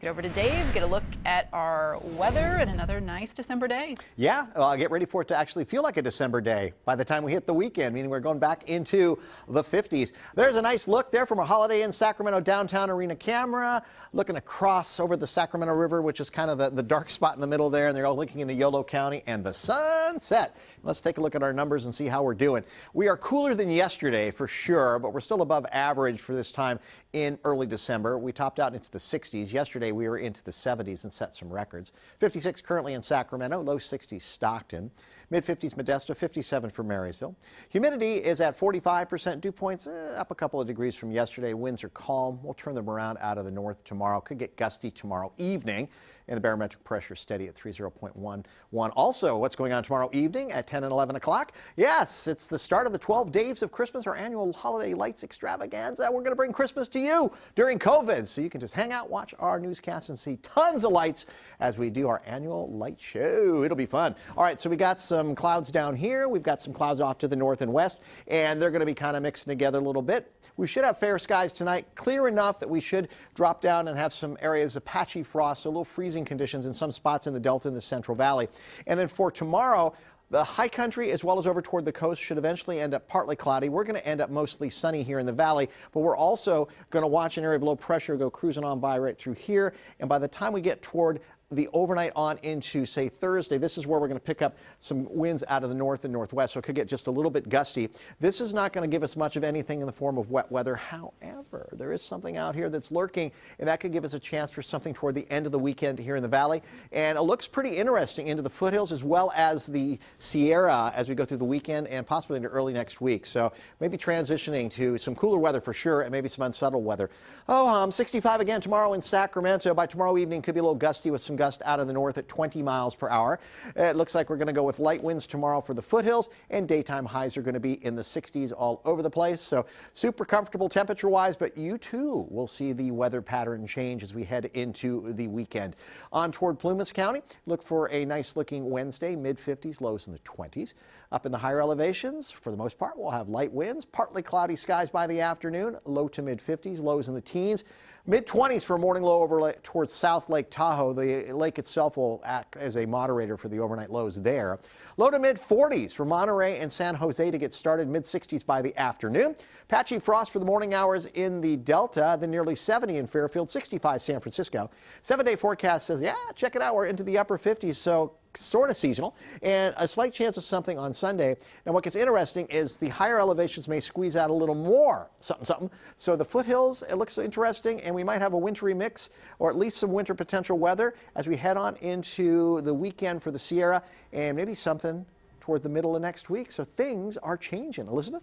Get over to Dave, get a look at our weather and another nice December day. Yeah, well, get ready for it to actually feel like a December day by the time we hit the weekend, meaning we're going back into the 50s. There's a nice look there from our Holiday Inn Sacramento downtown arena camera, looking across over the Sacramento River, which is kind of the dark spot in the middle there, and they're all looking into Yolo County and the sunset. Let's take a look at our numbers and see how we're doing. We are cooler than yesterday for sure, but we're still above average for this time in early December. We topped out into the 60s. Yesterday we were into the 70s and set some records. 56 currently in Sacramento, low 60s Stockton, mid 50s Modesto, 57 for Marysville. Humidity is at 45%. Dew points up a couple of degrees from yesterday. Winds are calm. We'll turn them around out of the north tomorrow. Could get gusty tomorrow evening. And the barometric pressure steady at 30.11. Also, what's going on tomorrow evening at 10 and 11 o'clock? Yes, it's the start of the 12 Days of Christmas, our annual holiday lights extravaganza. We're going to bring Christmas to you during COVID, so you can just hang out, watch our newscasts, and see tons of lights as we do our annual light show. It'll be fun. All right, so we got some clouds down here. We've got some clouds off to the north and west, and they're going to be kind of mixing together a little bit. We should have fair skies tonight, clear enough that we should drop down and have some areas of patchy frost, a little freezing conditions in some spots in the Delta and the Central Valley. And then for tomorrow, the high country as well as over toward the coast should eventually end up partly cloudy. We're going to end up mostly sunny here in the valley, but we're also going to watch an area of low pressure go cruising on by right through here. And by the time we get toward the overnight on into, say, Thursday, this is where we're going to pick up some winds out of the north and northwest, so it could get just a little bit gusty. This is not going to give us much of anything in the form of wet weather. However, there is something out here that's lurking, and that could give us a chance for something toward the end of the weekend here in the valley. And it looks pretty interesting into the foothills as well as the Sierra as we go through the weekend and possibly into early next week. So maybe transitioning to some cooler weather for sure, and maybe some unsettled weather. 65 again tomorrow in Sacramento. By tomorrow evening, could be a little gusty with some gust out of the north at 20 miles per hour. It looks like we're going to go with light winds tomorrow for the foothills, and daytime highs are going to be in the 60s all over the place. So super comfortable temperature wise, but you too will see the weather pattern change as we head into the weekend. On toward Plumas County, look for a nice looking Wednesday, mid 50s, lows in the 20s. Up in the higher elevations, for the most part, we'll have light winds, partly cloudy skies by the afternoon, low to mid 50s, lows in the teens. Mid-20s for a morning low over towards South Lake Tahoe. The lake itself will act as a moderator for the overnight lows there. Low to mid-40s for Monterey and San Jose to get started. Mid-60s by the afternoon. Patchy frost for the morning hours in the Delta. Then nearly 70 in Fairfield, 65 San Francisco. 7-day forecast says, yeah, check it out. We're into the upper 50s, so sort of seasonal, and a slight chance of something on Sunday. Now, what gets interesting is the higher elevations may squeeze out a little more something. So the foothills, it looks interesting, and we might have a wintry mix, or at least some winter potential weather as we head on into the weekend for the Sierra, and maybe something toward the middle of next week. So things are changing. Elizabeth?